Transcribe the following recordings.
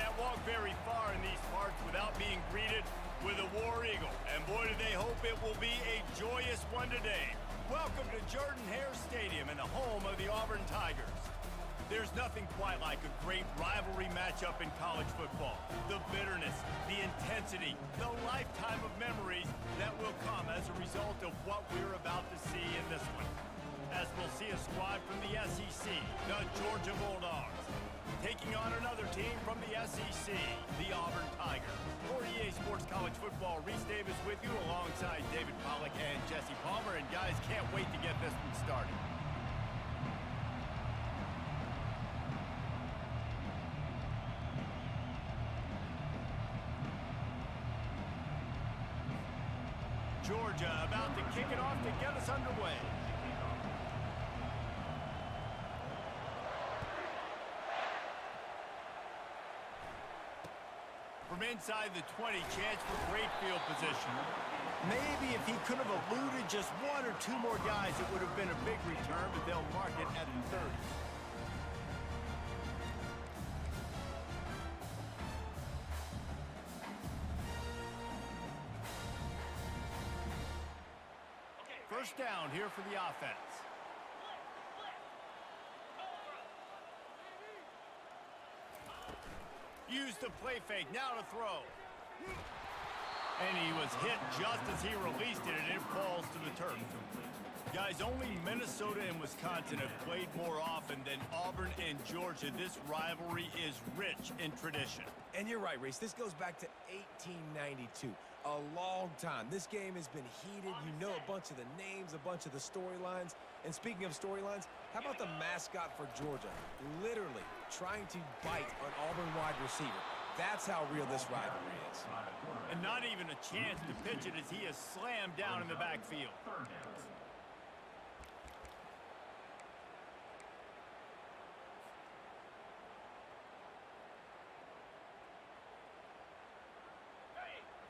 can't walk very far in these parts without being greeted with a War Eagle. And boy, do they hope it will be a joyous one today. Welcome to Jordan-Hare Stadium and the home of the Auburn Tigers. There's nothing quite like a great rivalry matchup in college football. The bitterness, the intensity, the lifetime of memories that will come as a result of what we're about to see in this one. As we'll see a squad from the SEC, the Georgia Bulldogs, taking on another team from the SEC, the Auburn Tigers. For EA Sports College Football, Reese Davis with you alongside David Pollack and Jesse Palmer. And guys, can't wait to get this one started. Georgia about to kick it off to get us underway. From inside the 20, chance for great field position. Maybe if he could have eluded just one or two more guys, it would have been a big return, but they'll mark it at the 30. First down here for the offense. Used the play fake, now to throw. And he was hit just as he released it, and it falls to the turf. Guys, only Minnesota and Wisconsin have played more often than Auburn and Georgia. This rivalry is rich in tradition. And you're right, Reese. This goes back to 1892. A long time. This game has been heated. You know a bunch of the names, a bunch of the storylines. And speaking of storylines, how about the mascot for Georgia? Literally trying to bite an Auburn wide receiver. That's how real this rivalry is. And not even a chance to pitch it as he is slammed down in the backfield.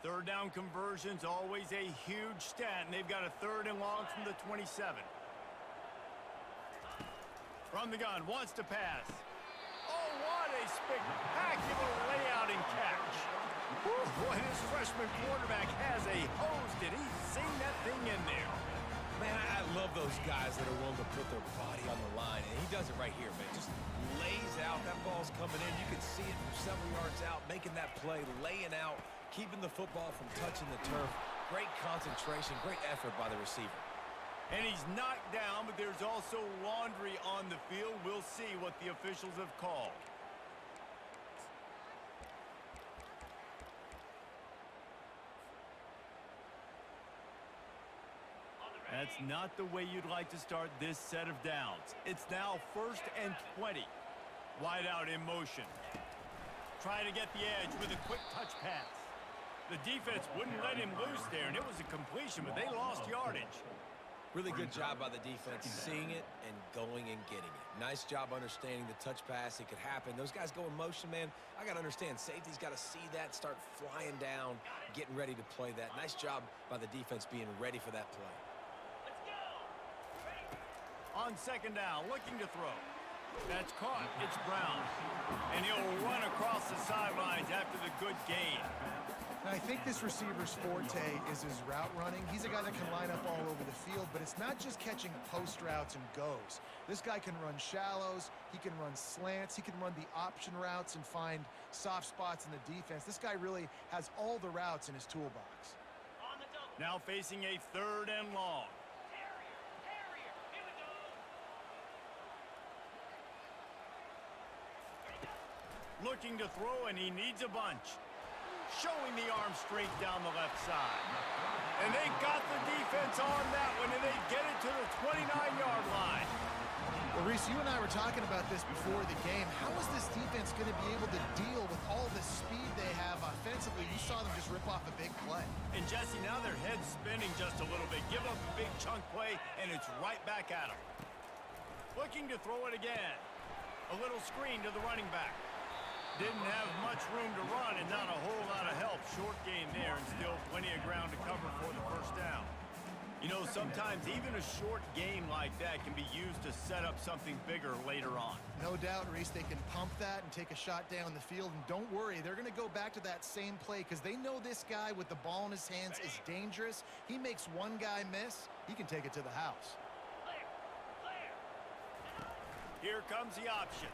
Third down conversions, always a huge stat, and they've got a third and long from the 27. From the gun, wants to pass. Oh, what a spectacular layout and catch. Whew, boy, this freshman quarterback has a hose. Did he sing that thing in there? Man, I love those guys that are willing to put their body on the line, and he does it right here, man. Just lays out. That ball's coming in. You can see it from several yards out, making that play, laying out, keeping the football from touching the turf. Great concentration, great effort by the receiver. And he's knocked down, but there's also laundry on the field. We'll see what the officials have called. That's not the way you'd like to start this set of downs. It's now 1st and 20. Wide out in motion. Trying to get the edge with a quick touch pass. The defense wouldn't let him loose there, and it was a completion, but they lost yardage. Really good job by the defense, seeing it and going and getting it. Nice job understanding the touch pass. It could happen. Those guys go in motion, man. I got to understand, safety's got to see that, start flying down, getting ready to play that. Nice job by the defense being ready for that play. On second down, looking to throw. That's caught. It's Brown. And he'll run across the sidelines after the good gain. Now, I think this receiver's forte is his route running. He's a guy that can line up all over the field, but it's not just catching post routes and goes. This guy can run shallows, he can run slants, he can run the option routes and find soft spots in the defense. This guy really has all the routes in his toolbox. Now facing a third and long. Looking to throw, and he needs a bunch. Showing the arm straight down the left side. And they got the defense on that one, and they get it to the 29-yard line. Well, Reese, you and I were talking about this before the game. How is this defense going to be able to deal with all the speed they have offensively? You saw them just rip off a big play. And, Jesse, now their head's spinning just a little bit. Give up a big chunk play, and it's right back at them. Looking to throw it again. A little screen to the running back. Didn't have much room to run and not a whole lot of help. Short gain there and still plenty of ground to cover for the first down. You know, sometimes even a short game like that can be used to set up something bigger later on. No doubt, Reese, they can pump that and take a shot down the field. And don't worry, they're going to go back to that same play because they know this guy with the ball in his hands is dangerous. He makes one guy miss, he can take it to the house. Here comes the option.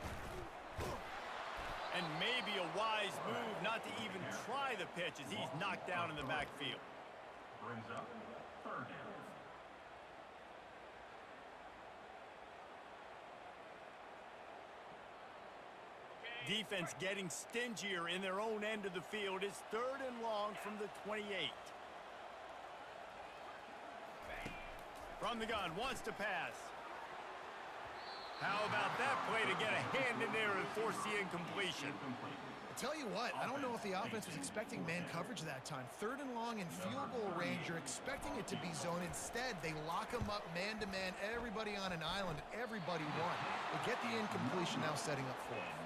And maybe a wise move not to even try the pitch as he's knocked down in the backfield. Brings up third down. Defense getting stingier in their own end of the field. It's 3rd and long from the 28. From the gun, wants to pass. How about that play to get a hand in there and force the incompletion? I tell you what, I don't know if the offense was expecting man coverage that time. 3rd and long in field goal range, you're expecting it to be zone. Instead, they lock them up man-to-man, everybody on an island, everybody won. They get the incompletion, now setting up 4th.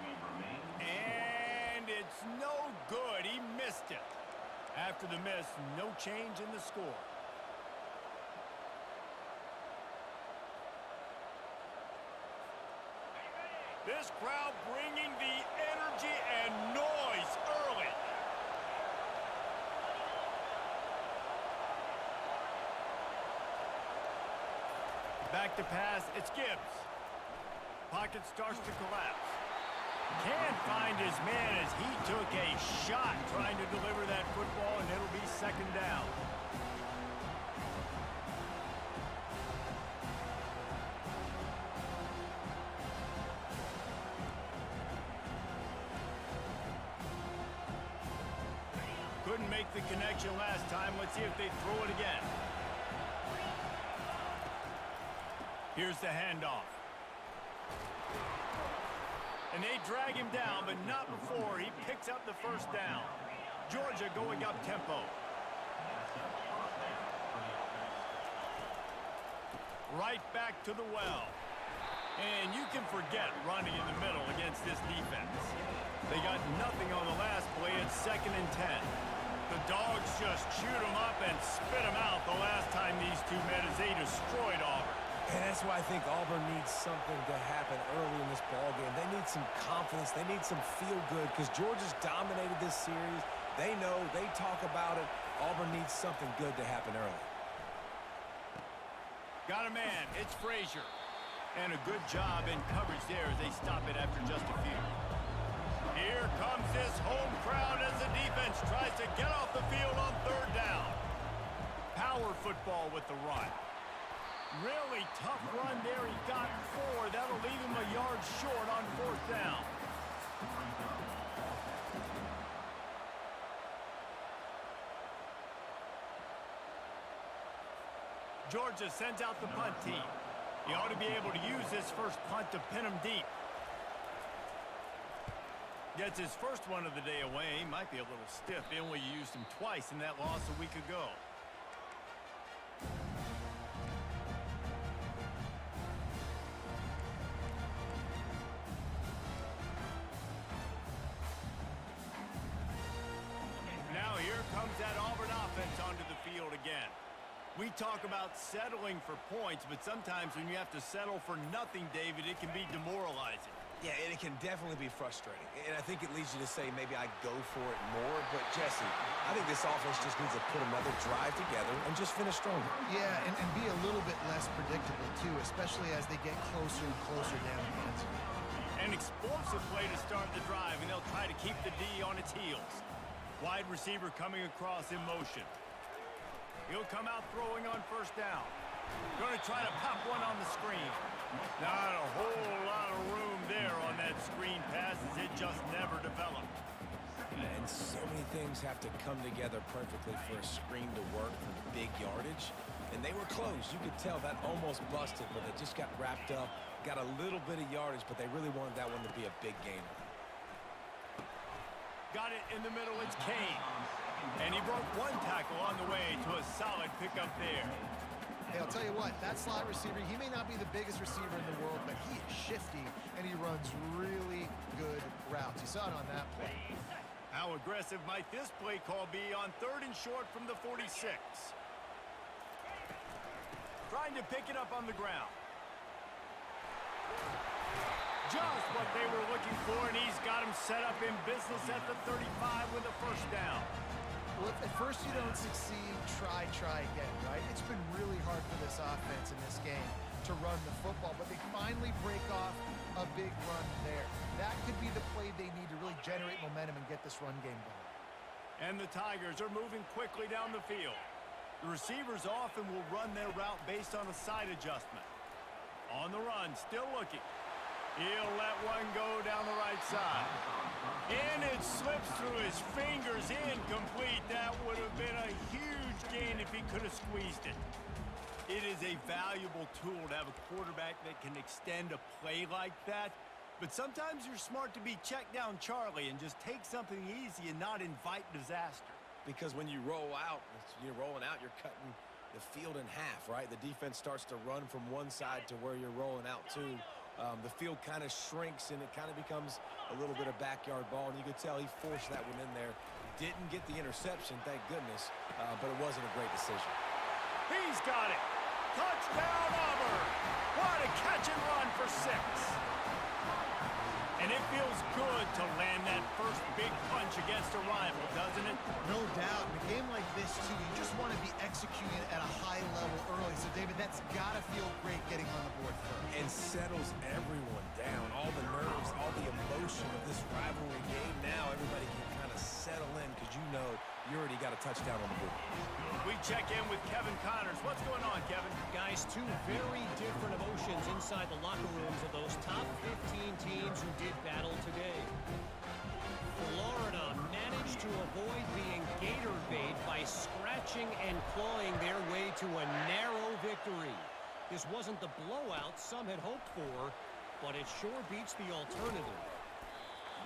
And it's no good. He missed it. After the miss, no change in the score. This crowd bringing the energy and noise early. Back to pass, it's Gibbs. Pocket starts to collapse. Can't find his man as he took a shot trying to deliver that football, and it'll be 2nd down. Couldn't make the connection last time. Let's see if they throw it again. Here's the handoff. And they drag him down, but not before he picks up the 1st down. Georgia going up tempo. Right back to the well. And you can forget running in the middle against this defense. They got nothing on the last play. It's 2nd and 10. The Dogs just chewed them up and spit them out the last time these two met as they destroyed Auburn. And that's why I think Auburn needs something to happen early in this ballgame. They need some confidence. They need some feel-good because Georgia's dominated this series. They know. They talk about it. Auburn needs something good to happen early. Got a man. It's Frazier. And a good job in coverage there as they stop it after just a few. Here comes this home crowd as the defense tries to get off the field on 3rd down. Power football with the run. Really tough run there. He got 4. That'll leave him a yard short on 4th down. Georgia sends out the punt team. He ought to be able to use this first punt to pin him deep. Gets his first one of the day away. He might be a little stiff in where you used him twice in that loss a week ago. Now here comes that Auburn offense onto the field again. We talk about settling for points, but sometimes when you have to settle for nothing, David, it can be demoralizing. Yeah, and it can definitely be frustrating. And I think it leads you to say maybe I go for it more. But, Jesse, I think this offense just needs to put another drive together and just finish stronger. Yeah, and be a little bit less predictable, too, especially as they get closer and closer down the end zone. An explosive play to start the drive, and they'll try to keep the D on its heels. Wide receiver coming across in motion. He'll come out throwing on 1st down. Going to try to pop one on the screen. Not a whole lot of room there on that screen pass as it just never developed. And so many things have to come together perfectly for a screen to work for big yardage. And they were close. You could tell that almost busted, but they just got wrapped up, got a little bit of yardage, but they really wanted that one to be a big gainer. Got it in the middle. It's Kane. And he broke one tackle on the way to a solid pickup there. Hey, I'll tell you what, that slot receiver, he may not be the biggest receiver in the world, but he is shifty, and he runs really good routes. You saw it on that play. How aggressive might this play call be on 3rd and short from the 46? trying to pick it up on the ground. Just what they were looking for, and he's got him set up in business at the 35 with a first down. Well, if at first you don't succeed, try again, right? It's been really hard for this offense in this game to run the football, but they finally break off a big run there. That could be the play they need to really generate momentum and get this run game going. And the Tigers are moving quickly down the field. The receivers often will run their route based on a side adjustment. On the run, still looking. He'll let one go down the right side. And it slips through his fingers, incomplete. That would have been a huge gain if he could have squeezed it. It is a valuable tool to have a quarterback that can extend a play like that. But sometimes you're smart to be check down Charlie and just take something easy and not invite disaster. Because when you roll out, you're rolling out, you're cutting the field in half, right? The defense starts to run from one side to where you're rolling out to. The field kind of shrinks, and it kind of becomes a little bit of backyard ball, and you could tell he forced that one in there. Didn't get the interception, thank goodness, but it wasn't a great decision. He's got it. Touchdown, Auburn. What a catch and run for 6. And it feels good to land that first big punch against a rival, doesn't it? No doubt. In a game like this, too, you just want to be executing at a high level early. So, David, that's got to feel great getting on the board first. And settles everyone down. All the nerves, all the emotion of this rivalry game. Now everybody can kind of settle in because you know you already got a touchdown on the board. We check in with Kevin Connors. What's going on, Kevin? Guys, two very different emotions inside the locker rooms of those top 15 teams who did battle today. Florida managed to avoid being gator bait by scratching and clawing their way to a narrow victory. This wasn't the blowout some had hoped for, but it sure beats the alternative.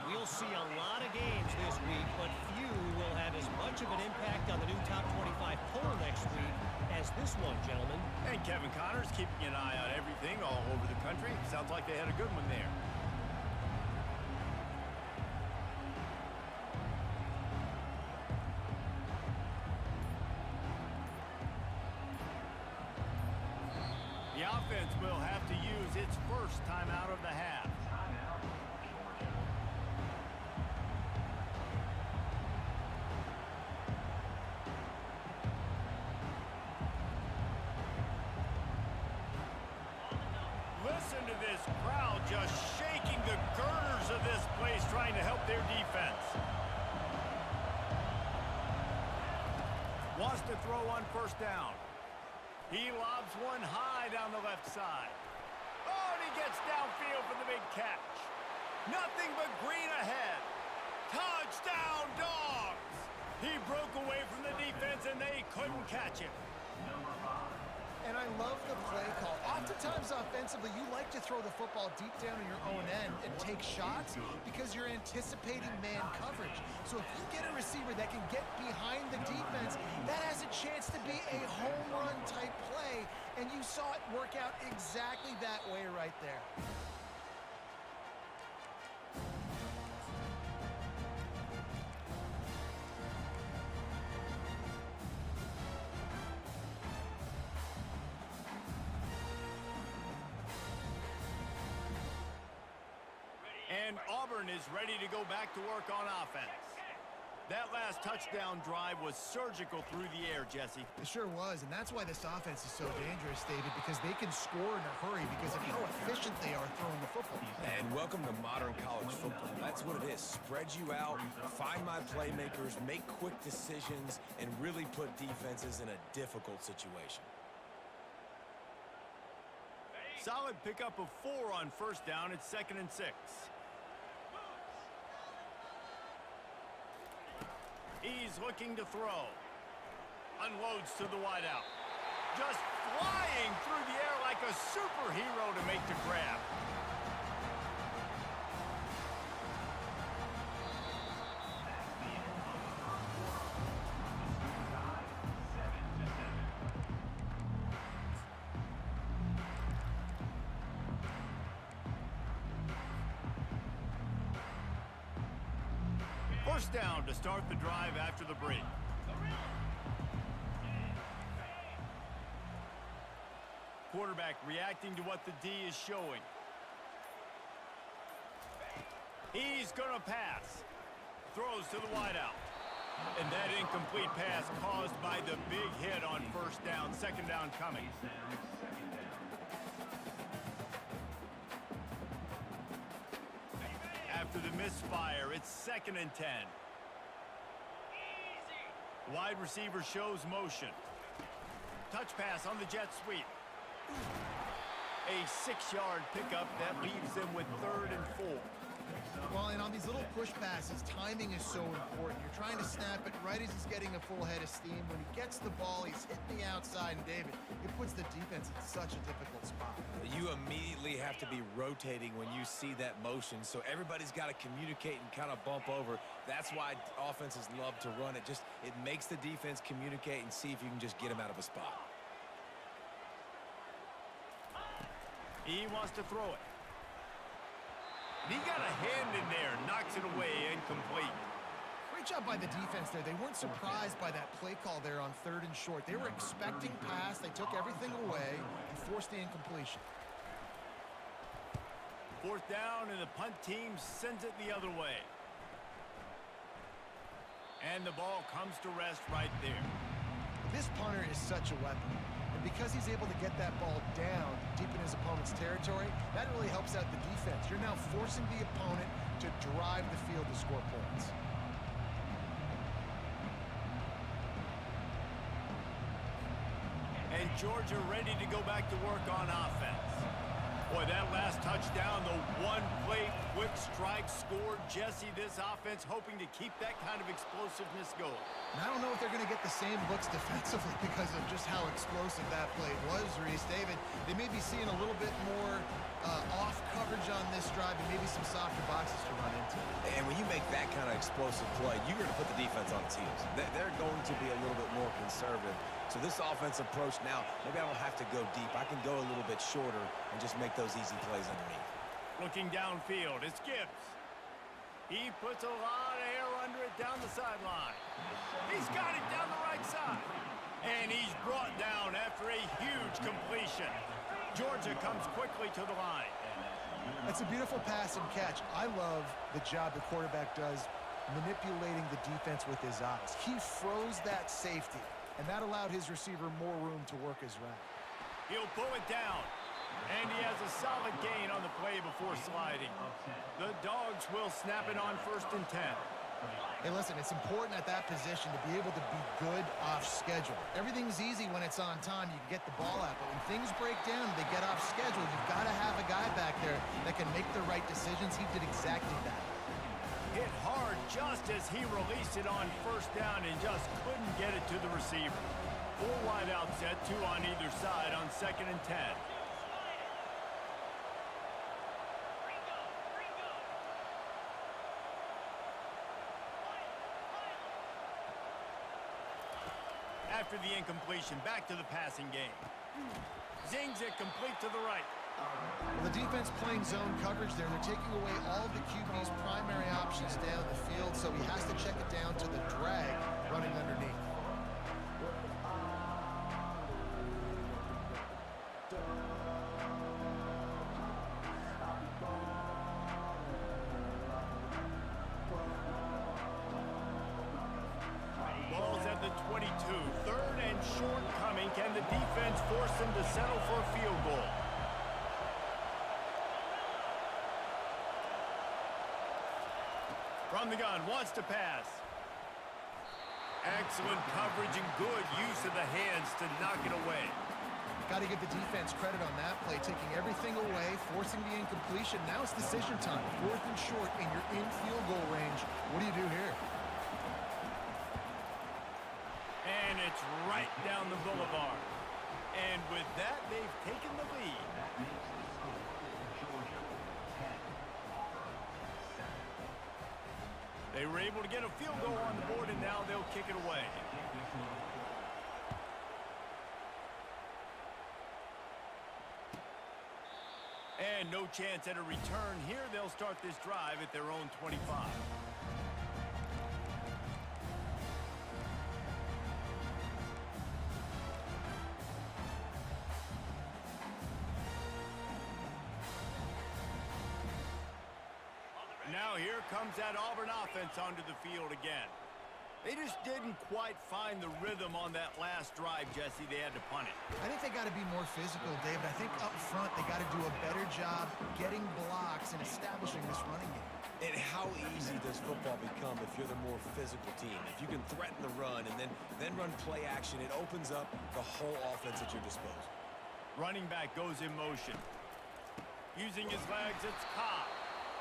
We'll see a lot of games this week, but few will have as much of an impact on the new top 25 poll next week as this one, gentlemen. And Kevin Connors keeping an eye on everything all over the country. Sounds like they had a good one there. The offense will have to use its first timeout of the half. Listen to this crowd just shaking the girders of this place trying to help their defense. Wants to throw on first down. He lobs one high down the left side. Oh, and he gets downfield for the big catch. Nothing but green ahead. Touchdown, Dogs! He broke away from the defense, and they couldn't catch him. And I love the play call. Oftentimes offensively, you like to throw the football deep down in your own end and take shots because you're anticipating man coverage. So if you get a receiver that can get behind the defense, that has a chance to be a home run type play. And you saw it work out exactly that way right there. And Auburn is ready to go back to work on offense. That last touchdown drive was surgical through the air, Jesse. It sure was, and that's why this offense is so dangerous, David, because they can score in a hurry because of how efficient they are throwing the football. And welcome to modern college football. That's what it is. Spread you out, find my playmakers, make quick decisions, and really put defenses in a difficult situation. Solid pickup of 4 on first down. It's 2nd and 6. He's looking to throw. Unloads to the wideout. Just flying through the air like a superhero to make the grab. First down to start the drive after the break. quarterback reacting to what the D is showing. He's going to pass. Throws to the wideout. And that incomplete pass caused by the big hit on first down. Second down coming. After the misfire, it's 2nd and 10. Wide receiver shows motion. Touch pass on the jet sweep. A 6-yard pickup that leaves them with 3rd and 4. Well, and on these little push passes, timing is so important. You're trying to snap it right as he's getting a full head of steam. When he gets the ball, he's hitting the outside, and David, it puts the defense in such a difficult spot. You immediately have to be rotating when you see that motion, so everybody's got to communicate and kind of bump over. That's why offenses love to run it. It makes the defense communicate and see if you can just get him out of a spot. He wants to throw it. He got a hand in there, knocks it away, incomplete. Great job by the defense there. They weren't surprised by that play call there on 3rd and short. They were expecting pass. They took everything away and forced the incompletion. 4th down, and the punt team sends it the other way. And the ball comes to rest right there. This punter is such a weapon. And because he's able to get that ball down deep in his opponent's territory, that really helps out the defense. You're now forcing the opponent to drive the field to score points. And Georgia ready to go back to work on offense. Boy, that last touchdown, the one-play quick strike scored. Jesse, this offense hoping to keep that kind of explosiveness going. And I don't know if they're going to get the same looks defensively because of just how explosive that play was, Reese. David, they may be seeing a little bit more off coverage on this drive and maybe some softer boxes to run into. And when you make that kind of explosive play, you're going to put the defense on its heels. They're going to be a little bit more conservative. So this offense approach now, maybe I don't have to go deep. I can go a little bit shorter and just make those easy plays underneath. Looking downfield, it's Gibbs. He puts a lot of air under it down the sideline. He's got it down the right side. And he's brought down after a huge completion. Georgia comes quickly to the line. That's a beautiful pass and catch. I love the job the quarterback does manipulating the defense with his eyes. He froze that safety, and that allowed his receiver more room to work his route. He'll pull it down. And he has a solid gain on the play before sliding. The Dogs will snap it on 1st and 10. Hey, listen, it's important at that position to be able to be good off schedule. Everything's easy when it's on time. You can get the ball out. But when things break down, they get off schedule. You've got to have a guy back there that can make the right decisions. He did exactly that. Hit hard just as he released it on 1st down and just couldn't get it to the receiver. 4 wide out set, 2 on either side on 2nd and 10. After the incompletion, back to the passing game. Zings it complete to the right. Well, the defense playing zone coverage there. They're taking away all of the QB's primary options down the field, so he has to check it down to the drag running underneath. Ball's at the 22. 3rd and short coming. Can the defense force them to settle for a field goal? From the gun, wants to pass. Excellent coverage and good use of the hands to knock it away. Got to give the defense credit on that play, taking everything away, forcing the incompletion. Now it's decision time. 4th and short, and you're in field goal range. What do you do here? And it's right down the boulevard. And with that, they've taken the lead. They were able to get a field goal on the board, and now they'll kick it away. And no chance at a return here. They'll start this drive at their own 25. Now here comes that Auburn offense onto the field again. They just didn't quite find the rhythm on that last drive, Jesse. They had to punt it. I think they got to be more physical, David. I think up front they got to do a better job getting blocks and establishing this running game. And how easy does football become if you're the more physical team? If you can threaten the run and then run play action, it opens up the whole offense at your disposal. Running back goes in motion. Using his legs, it's Cobb.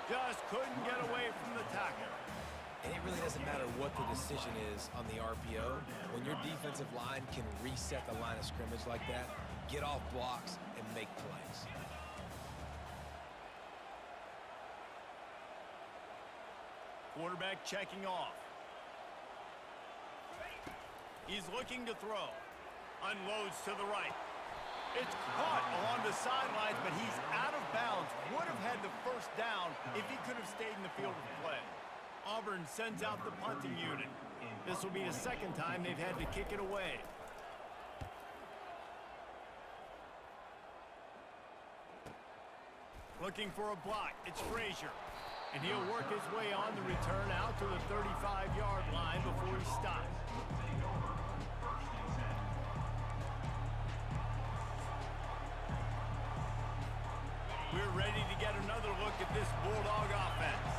Just couldn't get away from the tackle. And it really doesn't matter what the decision is on the RPO. When your defensive line can reset the line of scrimmage like that, get off blocks and make plays. Quarterback checking off. He's looking to throw. Unloads to the right. It's caught along the sidelines, but he's out of bounds. Would have had the first down if he could have stayed in the field of play. Auburn sends out the punting unit. This will be the second time they've had to kick it away. Looking for a block. It's Frazier. And he'll work his way on the return out to the 35-yard line before he stops. We're ready to get another look at this Bulldog offense.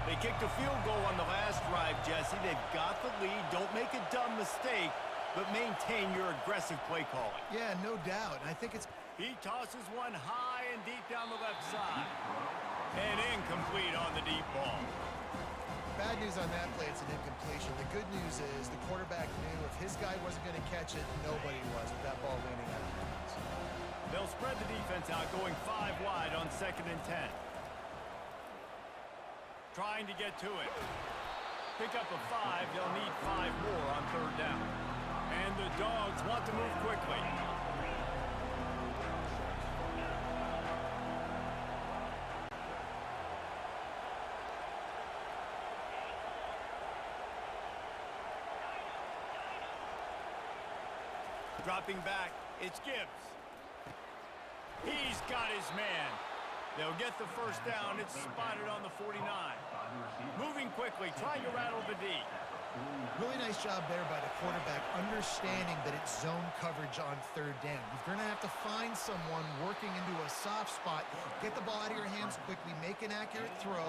They kicked a field goal on the last drive, Jesse. They've got the lead. Don't make a dumb mistake, but maintain your aggressive play calling. Yeah, no doubt. I think it's... He tosses one high and deep down the left side. And incomplete on the deep ball. Bad news on that play, it's an incompletion. The good news is the quarterback knew if his guy wasn't going to catch it, nobody was with that ball landing out of bounds. They'll spread the defense out, going 5 wide on 2nd and 10. Trying to get to it. Pick up a 5. They'll need 5 more on 3rd down. And the Dogs want to move quickly. Dropping back, it's Gibbs. He's got his man. They'll get the first down. It's spotted on the 49. Moving quickly, trying to rattle the D. Really nice job there by the quarterback, understanding that it's zone coverage on 3rd down. You're going to have to find someone working into a soft spot, get the ball out of your hands quickly, make an accurate throw,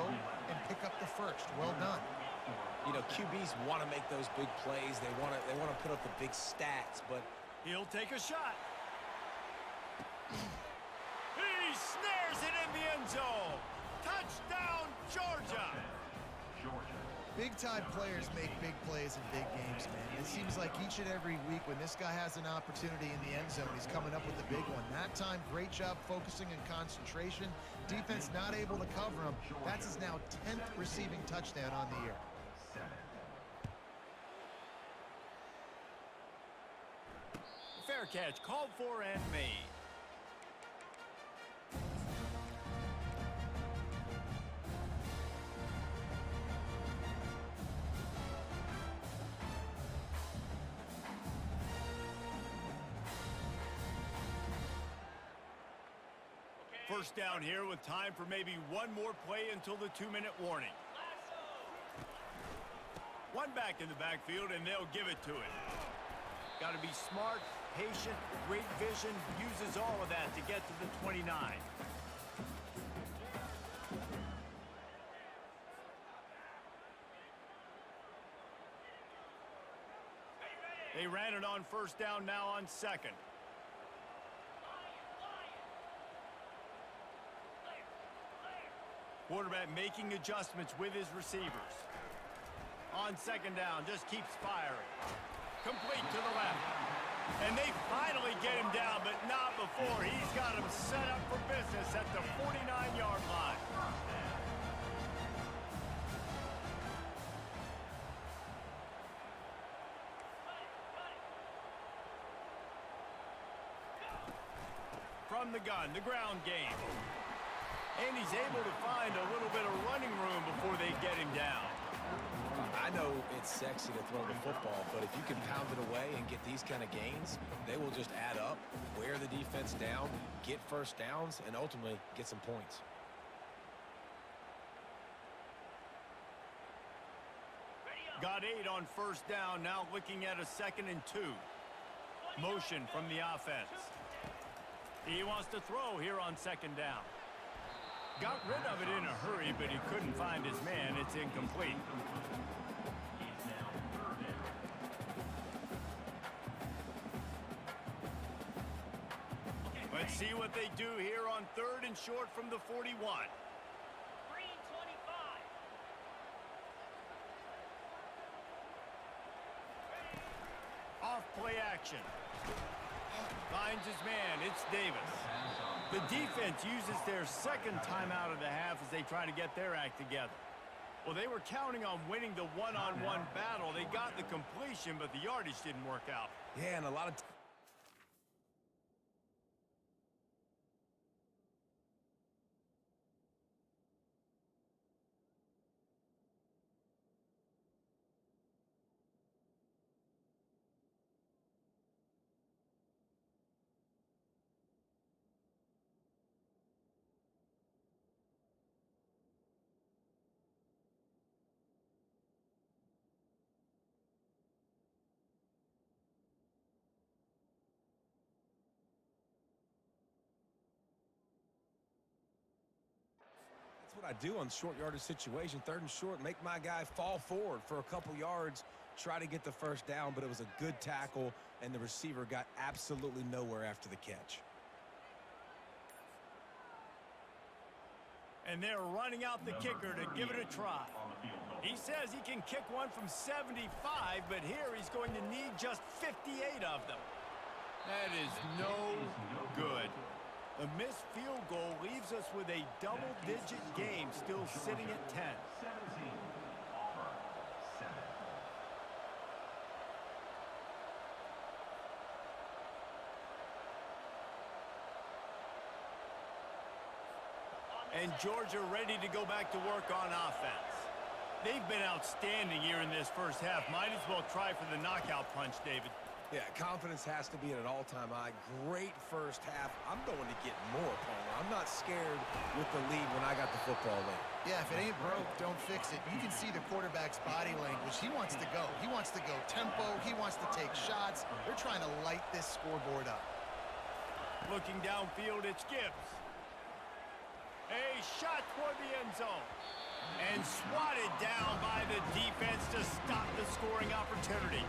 and pick up the first. Well done. You know, QBs want to make those big plays. They want to put up the big stats, but he'll take a shot. He snares it in the end zone. Touchdown, Georgia. Big-time players make big plays in big games, man. It seems like each and every week when this guy has an opportunity in the end zone, he's coming up with a big one. That time, great job focusing and concentration. Defense not able to cover him. That's his now 10th receiving touchdown on the year. Fair catch, called for and made. First down here with time for maybe one more play until the 2-minute warning. One back in the backfield, and they'll give it to it. Got to be smart, patient, great vision, uses all of that to get to the 29. They ran it on first down, now on 2nd. Quarterback making adjustments with his receivers. On 2nd down, just keeps firing. Complete to the left. And they finally get him down, but not before. He's got him set up for business at the 49-yard line. From the gun, the ground game. And he's able to find a little bit of running room before they get him down. I know it's sexy to throw the football, but if you can pound it away and get these kind of gains, they will just add up, wear the defense down, get first downs, and ultimately get some points. Got 8 on first down, now looking at a 2nd and 2. Motion from the offense. He wants to throw here on 2nd down. Got rid of it in a hurry, but he couldn't find his man. It's incomplete. Let's see what they do here on 3rd and short from the 41. Off play action. Finds his man. It's Davis. The defense uses their 2nd timeout of the half as they try to get their act together. Well, they were counting on winning the one-on-one battle. They got the completion, but the yardage didn't work out. Yeah, and a lot of That's what I do on short yardage situation. 3rd and short, make my guy fall forward for a couple yards, try to get the first down, but it was a good tackle, and the receiver got absolutely nowhere after the catch. And they're running out the kicker to give it a try. He says he can kick one from 75, but here he's going to need just 58 of them. That is no good. A missed field goal leaves us with a double-digit game still sitting at 10. 17. Auburn, 7. And Georgia ready to go back to work on offense. They've been outstanding here in this first half. Might as well try for the knockout punch, David. Yeah, confidence has to be at an all-time high. Great first half. I'm going to get more, Palmer. I'm not scared with the lead when I got the football late. Yeah, if it ain't broke, don't fix it. You can see the quarterback's body language. He wants to go. He wants to go tempo. He wants to take shots. They're trying to light this scoreboard up. Looking downfield, it's Gibbs. A shot toward the end zone. And swatted down by the defense to stop the scoring opportunity.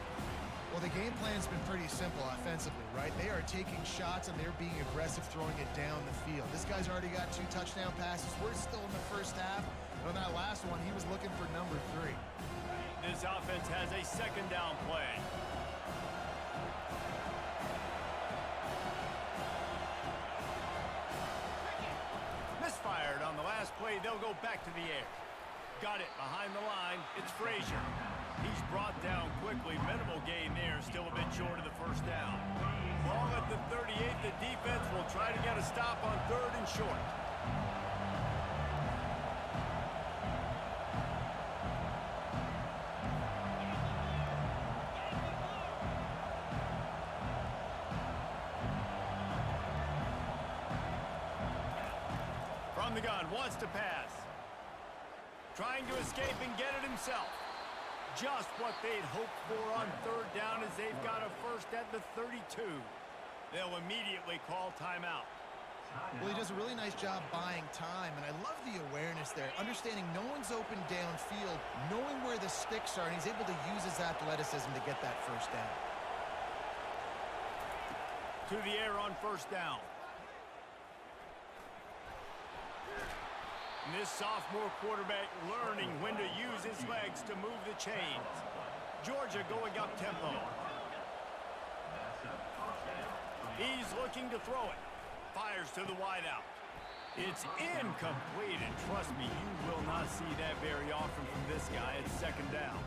Well, the game plan's been pretty simple offensively, right? They are taking shots and they're being aggressive throwing it down the field. This guy's already got 2 touchdown passes. We're still in the first half. And on that last one, he was looking for number 3. This offense has a 2nd down play. Misfired on the last play. They'll go back to the air. Got it behind the line. It's Frazier. He's brought down quickly. Minimal gain there. Still a bit short of the first down. Ball at the 38. The defense will try to get a stop on 3rd and short. From the gun, wants to pass. Trying to escape and get it himself. Just what they'd hoped for on 3rd down as they've got a first at the 32. They'll immediately call timeout. Well, he does a really nice job buying time, and I love the awareness there. Understanding no one's open downfield, knowing where the sticks are, and he's able to use his athleticism to get that first down. To the air on 1st down. And this sophomore quarterback learning when to use his legs to move the chains. Georgia going up tempo. He's looking to throw it. Fires to the wideout. It's incomplete, and trust me, you will not see that very often from this guy. It's 2nd down.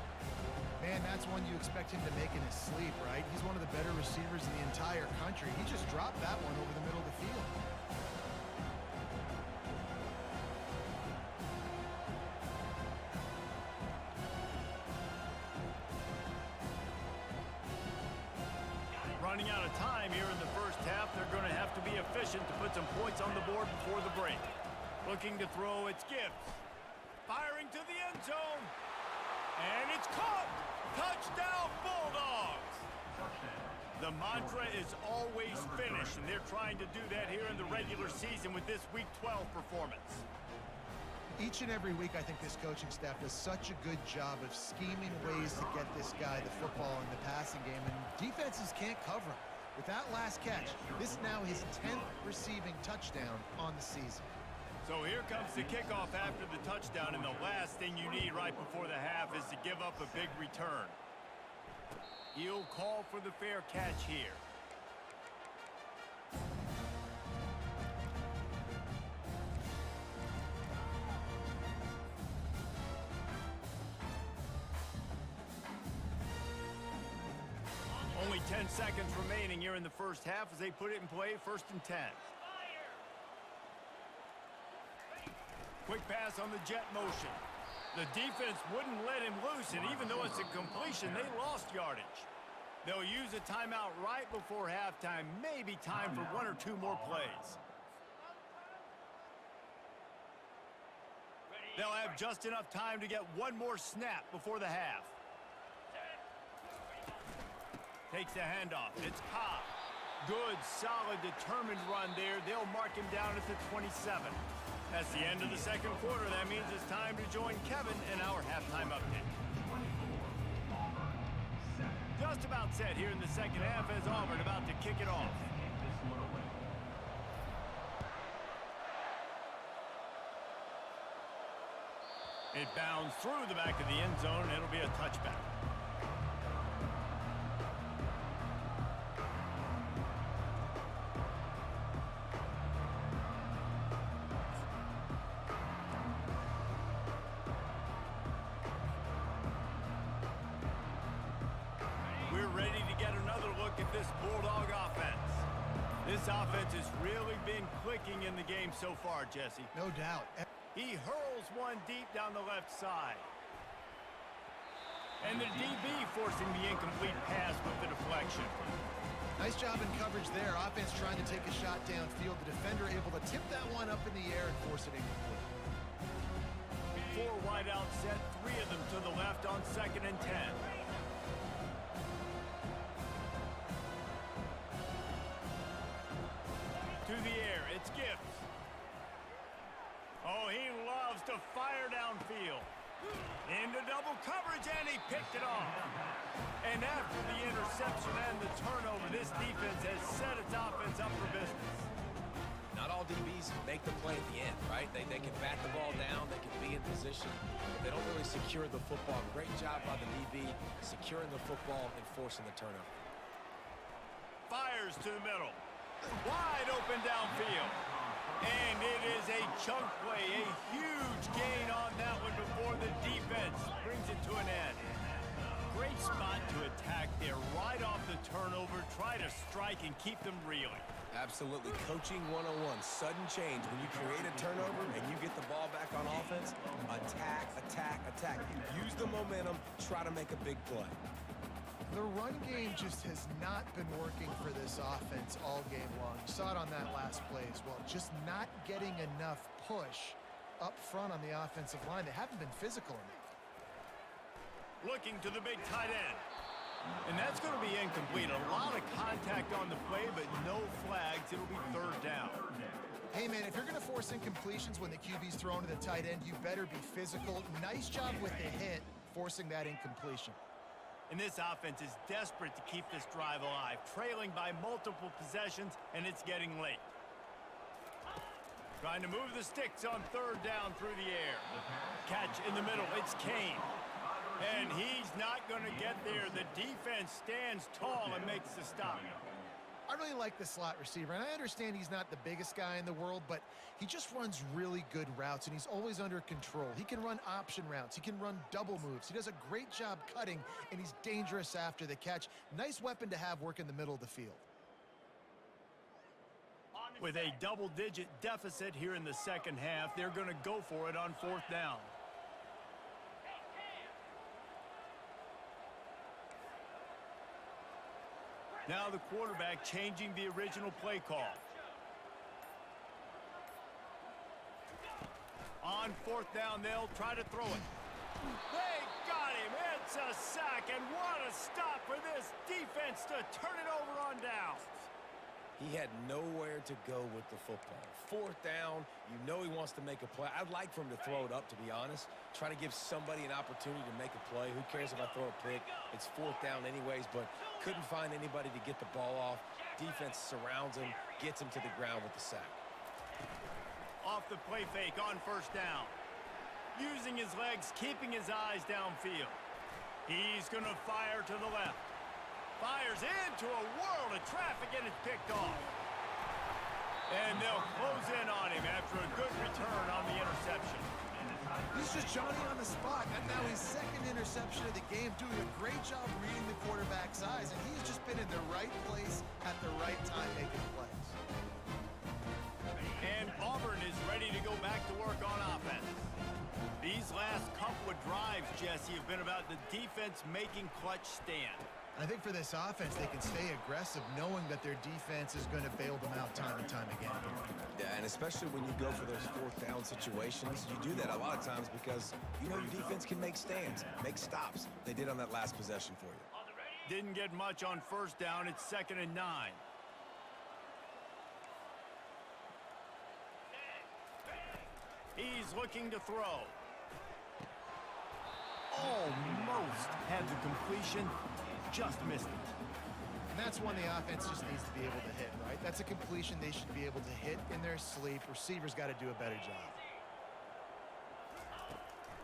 Man, that's one you expect him to make in his sleep, right? He's one of the better receivers in the entire country. He just dropped that one over the middle of the field. Running out of time here in the first half. They're going to have to be efficient to put some points on the board before the break. Looking to throw, it's Gibbs. Firing to the end zone. And it's caught! Touchdown, Bulldogs! The mantra is always finish, and they're trying to do that here in the regular season with this Week 12 performance. Each and every week, I think this coaching staff does such a good job of scheming ways to get this guy the football in the passing game, and defenses can't cover him. With that last catch, this is now his 10th receiving touchdown on the season. So here comes the kickoff after the touchdown, and the last thing you need right before the half is to give up a big return. He'll call for the fair catch here. Only 10 seconds remaining here in the first half as they put it in play, 1st and 10. Quick pass on the jet motion. The defense wouldn't let him loose, and even though it's a completion, they lost yardage. They'll use a timeout right before halftime, maybe time for 1 or 2 more plays. They'll have just enough time to get 1 more snap before the half. Takes the handoff. It's Cobb. Good, solid, determined run there. They'll mark him down at the 27. That's the end of the second quarter. That means it's time to join Kevin in our halftime update. Just about set here in the second half as Auburn about to kick it off. It bounds through the back of the end zone, and it'll be a touchback. We're ready to get another look at this Bulldog offense. This offense has really been clicking in the game so far, Jesse. No doubt. He hurls one deep down the left side. And the DB forcing the incomplete pass with the deflection. Nice job in coverage there. Offense trying to take a shot downfield. The defender able to tip that one up in the air and force it incomplete. 4 wide out set, 3 of them to the left on 2nd and 10. To the air, it's Gibbs. Oh, he loves to fire downfield. Into double coverage, and he picked it off. And after the interception and the turnover, this defense has set its offense up for business. Not all DBs make the play at the end, right? They can bat the ball down, they can be in position, but they don't really secure the football. Great job by the DB securing the football and forcing the turnover. Fires to the middle. Wide open downfield. And it is a chunk play, a huge gain on that one before the defense brings it to an end. Great spot to attack there, right off the turnover, try to strike and keep them reeling. Absolutely. Coaching 101. Sudden change. When you create a turnover and you get the ball back on offense, attack, attack, attack. Use the momentum, try to make a big play. The run game just has not been working for this offense all game long. You saw it on that last play as well. Just not getting enough push up front on the offensive line. They haven't been physical enough. Looking to the big tight end. And that's going to be incomplete. A lot of contact on the play, but no flags. It'll be 3rd down. Hey, man, if you're going to force incompletions when the QB's thrown to the tight end, you better be physical. Nice job with the hit, forcing that incompletion. And this offense is desperate to keep this drive alive, trailing by multiple possessions, and it's getting late. Trying to move the sticks on 3rd down through the air. Catch in the middle, it's Kane. And he's not going to get there. The defense stands tall and makes the stop. I really like the slot receiver, and I understand he's not the biggest guy in the world, but he just runs really good routes, and he's always under control. He can run option routes. He can run double moves. He does a great job cutting, and he's dangerous after the catch. Nice weapon to have work in the middle of the field. With a double-digit deficit here in the second half, they're going to go for it on 4th down. Now the quarterback changing the original play call. On 4th down, they'll try to throw it. They got him. It's a sack, and what a stop for this defense to turn it over on downs. He had nowhere to go with the football. Fourth down, you know he wants to make a play. I'd like for him to throw it up, to be honest. Try to give somebody an opportunity to make a play. Who cares if I throw a pick? It's fourth down anyways, but couldn't find anybody to get the ball off. Defense surrounds him, gets him to the ground with the sack. Off the play fake on first down. Using his legs, keeping his eyes downfield. He's going to fire to the left. Fires into a world of traffic, and it's picked off. And they'll close in on him after a good return on the interception. He's just Johnny on the spot, and now his second interception of the game, doing a great job reading the quarterback's eyes, and he's just been in the right place at the right time making plays. And Auburn is ready to go back to work on offense. These last couple of drives, Jesse, have been about the defense making clutch stand. I think for this offense, they can stay aggressive knowing that their defense is going to bail them out time and time again. Yeah, and especially when you go for those fourth down situations, you do that a lot of times because you know your defense can make stands, make stops. They did on that last possession for you. Didn't get much on first down. It's 2nd and 9. He's looking to throw. Almost had the completion. Just missed it. And that's one the offense just needs to be able to hit, right? That's a completion they should be able to hit in their sleep. Receivers got to do a better job.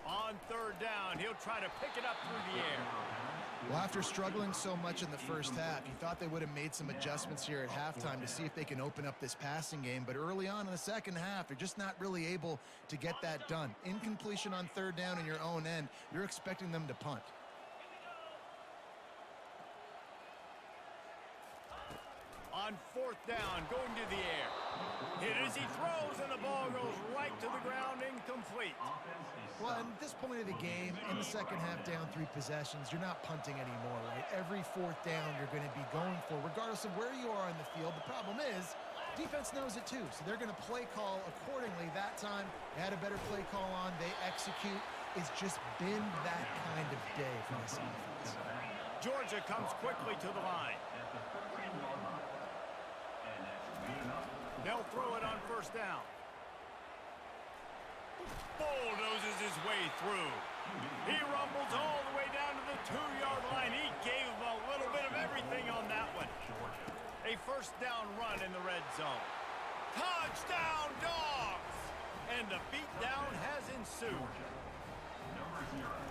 On third down, he'll try to pick it up through the air. Well, after struggling so much in the first half, you thought they would have made some adjustments here at halftime to see if they can open up this passing game. But early on in the second half, they're just not really able to get that done. Incompletion on third down in your own end, you're expecting them to punt. On fourth down, going to the air. Hit as he throws, and the ball goes right to the ground, incomplete. Well, at this point of the game, in the second half, down 3 possessions, you're not punting anymore, right? Every fourth down you're going to be going for, regardless of where you are in the field. The problem is, defense knows it too, so they're going to play call accordingly. That time, they had a better play call on. They execute. It's just been that kind of day for this offense. Georgia comes quickly to the line. They'll throw it on first down. Bulldozes his way through. He rumbles all the way down to the 2-yard line. He gave him a little bit of everything on that one. A first down run in the red zone. Touchdown, Dogs! And the beatdown has ensued.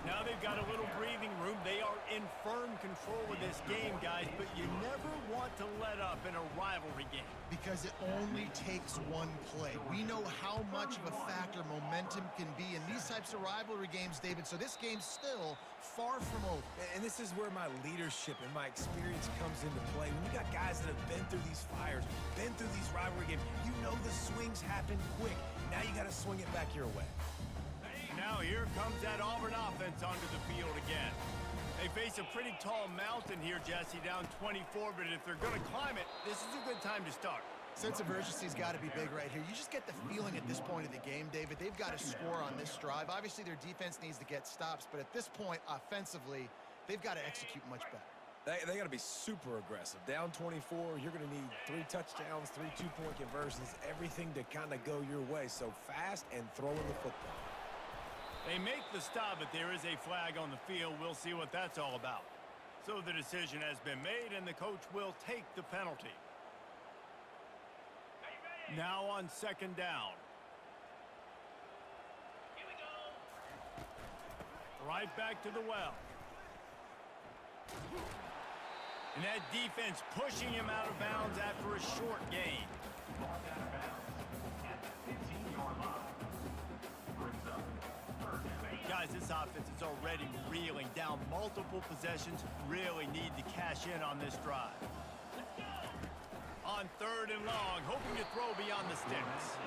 Now they've got a little breathing room. They are in firm control of this game, guys, but you never want to let up in a rivalry game. Because it only takes one play. We know how much of a factor momentum can be in these types of rivalry games, David, so this game's still far from over. And this is where my leadership and my experience comes into play. When you got guys that have been through these fires, been through these rivalry games, you know the swings happen quick. Now you got to swing it back your way. Now here comes that Auburn offense onto the field again. They face a pretty tall mountain here, Jesse, down 24, but if they're going to climb it, this is a good time to start. Sense of urgency's got to be big right here. You just get the feeling at this point of the game, David, they've got to score on this drive. Obviously, their defense needs to get stops, but at this point, offensively, they've got to execute much better. They got to be super aggressive. Down 24, you're going to need 3 touchdowns, 3 two-point conversions, everything to kind of go your way. So fast and throwing the football. They make the stop, but there is a flag on the field. We'll see what that's all about. So the decision has been made, and the coach will take the penalty. Now on second down. Here we go. Right back to the well. And that defense pushing him out of bounds after a short gain. Guys, this offense is already reeling down multiple possessions. Really need to cash in on this drive. On third and long, hoping to throw beyond the sticks.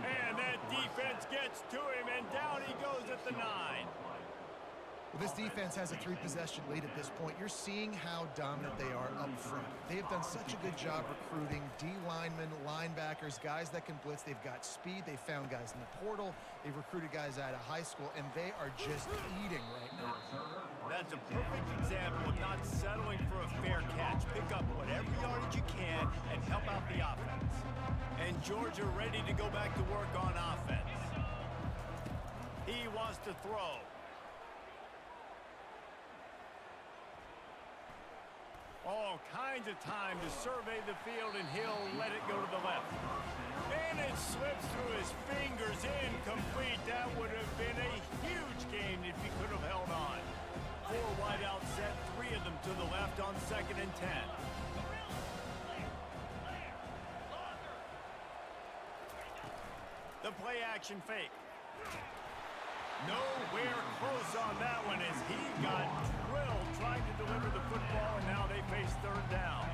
And that defense gets to him, and down he goes at the 9. Well, this defense has a 3-possession lead at this point. You're seeing how dominant they are up front. They have done such a good job recruiting D-linemen, linebackers, guys that can blitz. They've got speed. They found guys in the portal. They've recruited guys out of high school, and they are just eating right now. That's a perfect example of not settling for a fair catch. Pick up whatever yardage you can and help out the offense. And Georgia ready to go back to work on offense. He wants to throw. All kinds of time to survey the field, and he'll let it go to the left. And it slips through his fingers, incomplete. That would have been a huge gain if he could have held on. 4 wide out set, 3 of them to the left on 2nd and 10. The play action fake. Nowhere close on that one as he got drilled trying to deliver the football, and now they face 3rd down.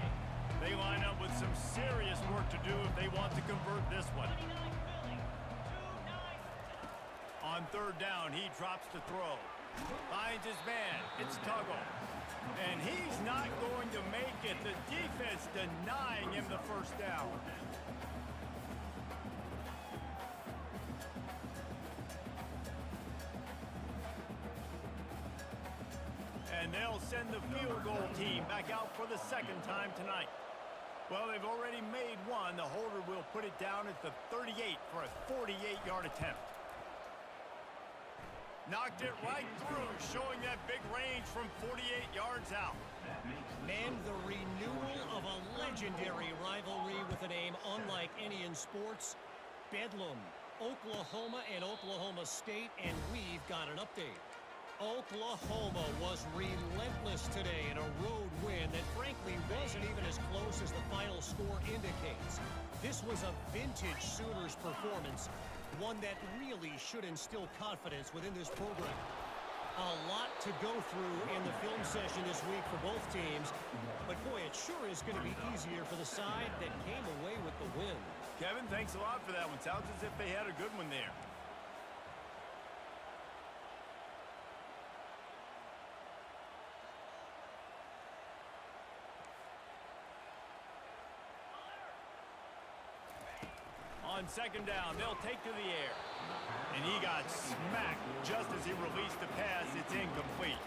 They line up with some serious work to do if they want to convert this one. On 3rd down, he drops to throw. Finds his man. It's Tuggle. And he's not going to make it. The defense denying him the 1st down. And they'll send the field goal team back out for the 2nd time tonight. Well, they've already made one. The holder will put it down at the 38 for a 48-yard attempt. Knocked it right through, showing that big range from 48 yards out. And the renewal of a legendary rivalry with a name unlike any in sports. Bedlam, Oklahoma and Oklahoma State, and we've got an update. Oklahoma was relentless today in a road win that frankly wasn't even as close as the final score indicates. This was a vintage Sooners performance, one that really should instill confidence within this program. A lot to go through in the film session this week for both teams, but boy, it sure is going to be easier for the side that came away with the win. Kevin, thanks a lot for that one. Sounds as if they had a good one there. On 2nd down, they'll take to the air. And he got smacked just as he released the pass. It's incomplete.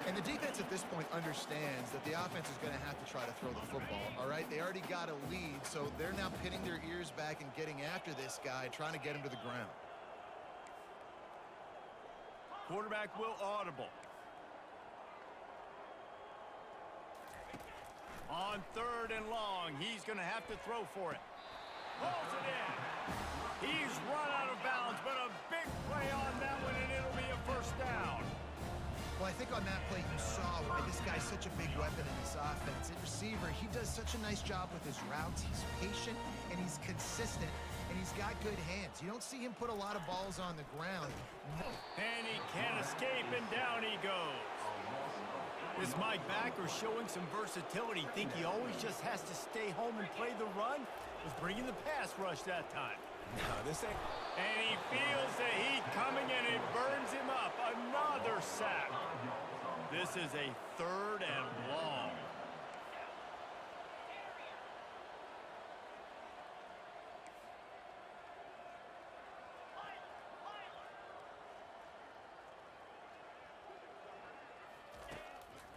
And the defense at this point understands that the offense is going to have to try to throw the football, all right? They already got a lead, so they're now pinning their ears back and getting after this guy, trying to get him to the ground. Quarterback will audible. On 3rd and long, he's going to have to throw for it. Pulls it in. He's run out of bounds, but a big play on that one, and it'll be a 1st down. Well, I think on that play you saw why this guy's such a big weapon in this offense. At receiver, he does such a nice job with his routes. He's patient, and he's consistent, and he's got good hands. You don't see him put a lot of balls on the ground. No. And he can't escape, and down he goes. This Mike backer showing some versatility. Think he always just has to stay home and play the run? Was bringing the pass rush that time. No, this ain't... And he feels the heat coming, and it burns him up. Another sack. This is a 3rd and long.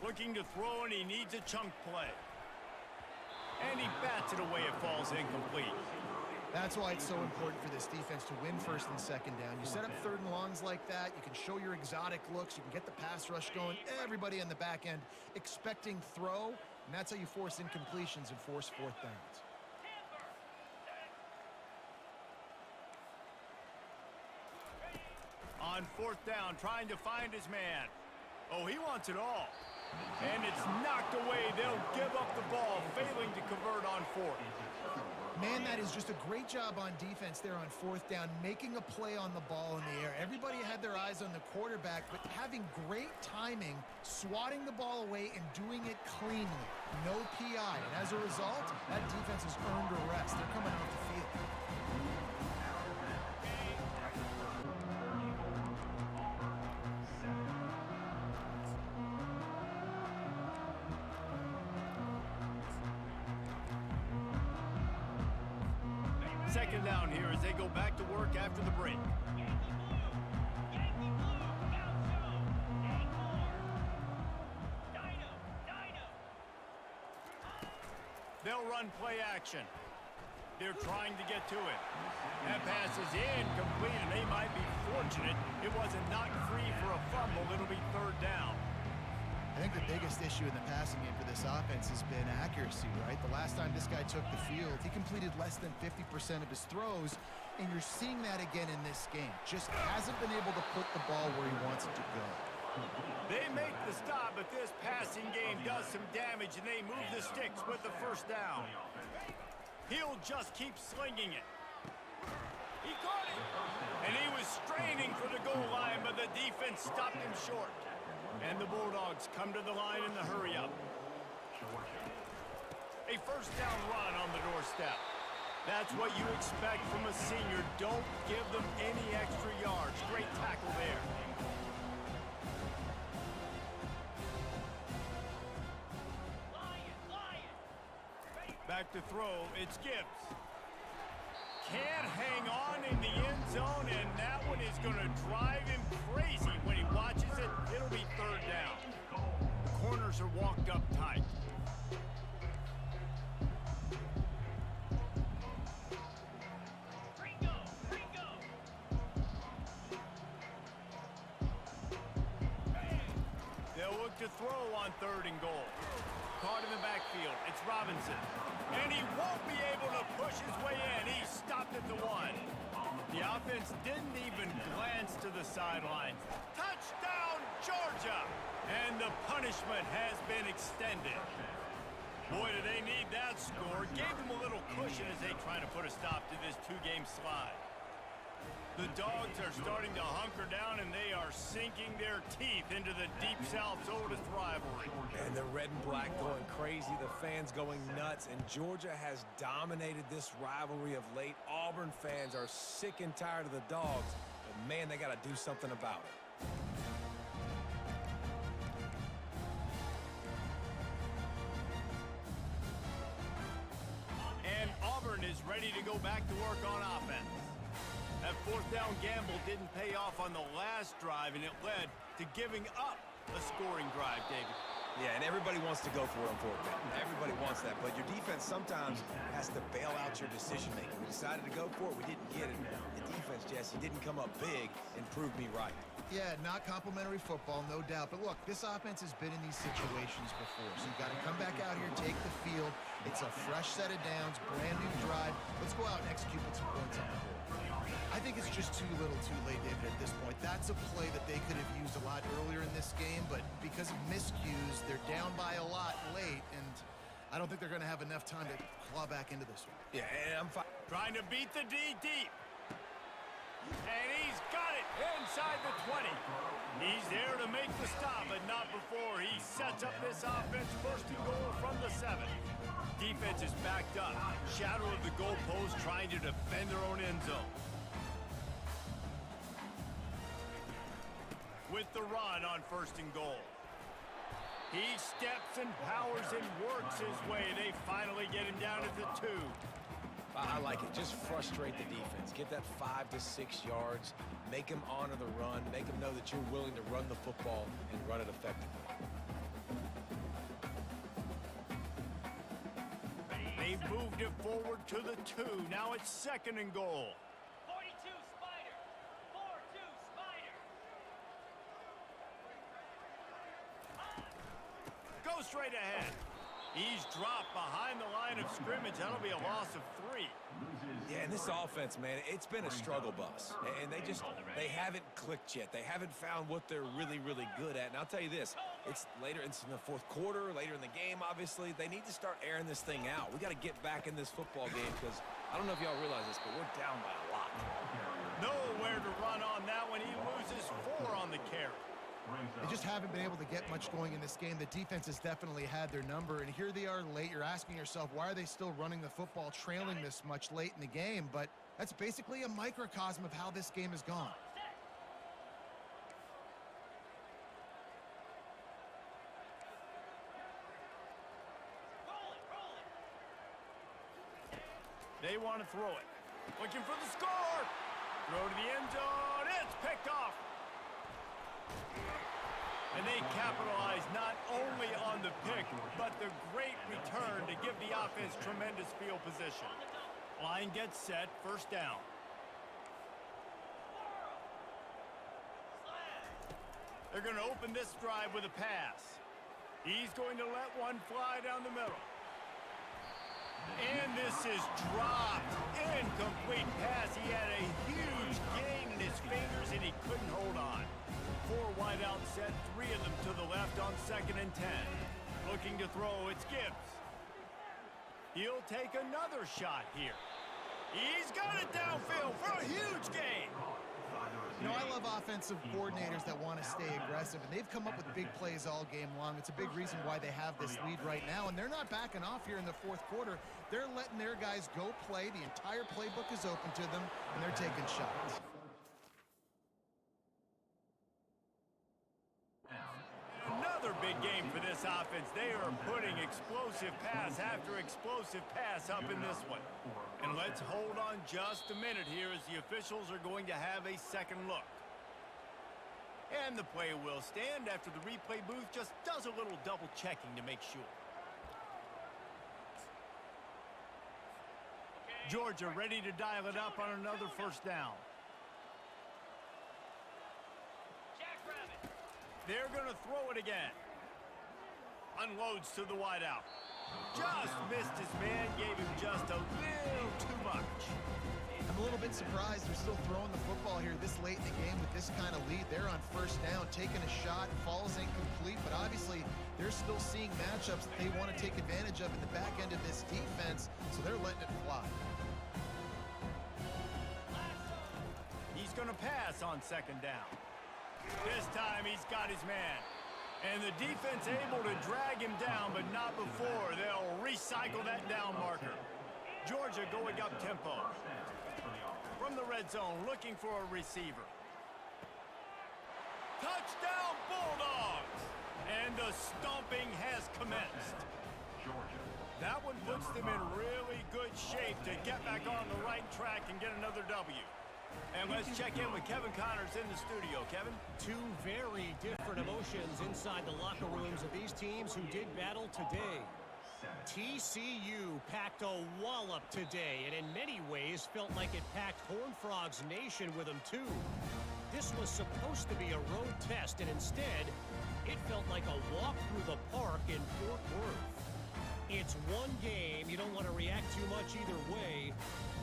Looking to throw, and he needs a chunk play. And he bats it away. It falls incomplete. That's why it's so important for this defense to win 1st and 2nd down. You set up 3rd and longs like that, you can show your exotic looks, you can get the pass rush going, everybody on the back end expecting throw, and that's how you force incompletions and force 4th downs. On 4th down, trying to find his man. Oh, he wants it all. And it's knocked away. They'll give up the ball, failing to convert on 4th. Man, that is just a great job on defense there on 4th down, making a play on the ball in the air. Everybody had their eyes on the quarterback, but having great timing, swatting the ball away and doing it cleanly. No PI. And as a result, that defense has earned a rest. They're coming off the field. second down here as they go back to work after the break. They'll run play action. They're trying to get to it. That pass is incomplete, and they might be fortunate it wasn't knocked free for a fumble. It'll be third down. I think the biggest issue in the passing game for this offense has been accuracy, right? The last time this guy took the field, he completed less than 50% of his throws, and you're seeing that again in this game. Just hasn't been able to put the ball where he wants it to go. They make the stop, but this passing game does some damage, and they move the sticks with the first down. He'll just keep slinging it. He caught it. And he was straining for the goal line, but the defense stopped him short. And the Bulldogs come to the line in the hurry-up. A first down run on the doorstep. That's what you expect from a senior. Don't give them any extra yards. Great tackle there. Back to throw, it's Gibbs. Can't hang on in the end zone, and that one is going to drive him crazy when he watches it. It'll be third down. The corners are walked up tight. They'll look to throw on third and goal. Caught in the backfield. It's Robinson. And he won't be able to push his way in. He stopped at the 1. The offense didn't even glance to the sidelines. Touchdown, Georgia! And the punishment has been extended. Boy, do they need that score. Gave them a little cushion as they try to put a stop to this two-game slide. The Dogs are starting to hunker down, and they are sinking their teeth into the Deep South's oldest rivalry. And the red and black going crazy, the fans going nuts, and Georgia has dominated this rivalry of late. Auburn fans are sick and tired of the Dogs, but man, they got to do something about it. And Auburn is ready to go back to work on offense. That fourth down gamble didn't pay off on the last drive, and it led to giving up a scoring drive, David. Yeah, and everybody wants to go for it on fourth down. Everybody wants that, but your defense sometimes has to bail out your decision-making. We decided to go for it. We didn't get it. The defense, Jesse, didn't come up big and prove me right. Yeah, not complimentary football, no doubt. But look, this offense has been in these situations before, so you got to come back out here, take the field. It's a fresh set of downs, brand new drive. Let's go out and execute with some points on the board. I think it's just too little too late, David, at this point. That's a play that they could have used a lot earlier in this game, but because of miscues, they're down by a lot late, and I don't think they're going to have enough time to claw back into this one. Yeah, and I'm fine. Trying to beat the D deep. And he's got it inside the 20. He's there to make the stop, but not before he sets up this offense first and goal from the 7. Defense is backed up. Shadow of the goalpost trying to defend their own end zone. With the run on first and goal. He steps and powers and works his way. They finally get him down at the 2. I like it. Just frustrate the defense. Get that 5 to 6 yards. Make them honor the run. Make them know that you're willing to run the football and run it effectively. They've moved it forward to the 2. Now it's second and goal. 42 Spider. 4-2 Spider. Go straight ahead. He's dropped behind the line of scrimmage. That'll be a loss of 3. Yeah, and this offense, man, it's been a struggle bus. And they haven't clicked yet. They haven't found what they're really, really good at. And I'll tell you this, it's in the fourth quarter, later in the game, obviously. They need to start airing this thing out. We got to get back in this football game because I don't know if y'all realize this, but we're down by a lot. Nowhere to run on that one. He loses 4 on the carry. They just haven't been able to get much going in this game. The defense has definitely had their number, and here they are late. You're asking yourself, why are they still running the football, trailing this much late in the game? But that's basically a microcosm of how this game has gone. They want to throw it. Looking for the score. Throw to the end zone. It's picked off. And they capitalize not only on the pick, but the great return to give the offense tremendous field position. Line gets set, first down. They're going to open this drive with a pass. He's going to let one fly down the middle. And this is dropped. Incomplete pass. He had a huge gain in his fingers, and he couldn't hold on. 4 wide out set, 3 of them to the left on 2nd and 10. Looking to throw, it's Gibbs. He'll take another shot here. He's got it downfield for a huge gain. You know, I love offensive coordinators that want to stay aggressive, and they've come up with big plays all game long. It's a big reason why they have this lead right now, and they're not backing off here in the 4th quarter. They're letting their guys go play. The entire playbook is open to them, and they're taking shots. Another big game for this offense. They are putting explosive pass after explosive pass up in this one. And let's hold on just a minute here as the officials are going to have a second look. And the play will stand after the replay booth just does a little double checking to make sure. Georgia ready to dial it up on another first down. They're going to throw it again. Unloads to the wideout. Just missed his man, gave him just a little too much. I'm a little bit surprised they're still throwing the football here this late in the game with this kind of lead. They're on first down, taking a shot, falls incomplete, but obviously they're still seeing matchups that they want to take advantage of in the back end of this defense, so they're letting it fly. He's going to pass on 2nd down. This time he's got his man. And the defense able to drag him down, but not before. They'll recycle that down marker. Georgia going up tempo. From the red zone, looking for a receiver. Touchdown Bulldogs! And the stomping has commenced. That one puts them in really good shape to get back on the right track and get another W. And let's check in with Kevin Connors in the studio. Kevin? 2 very different emotions inside the locker rooms of these teams who did battle today. TCU packed a wallop today, and in many ways felt like it packed Horned Frogs Nation with them too. This was supposed to be a road test, and instead, it felt like a walk through the park in Fort Worth. It's one game. You don't want to react too much either way.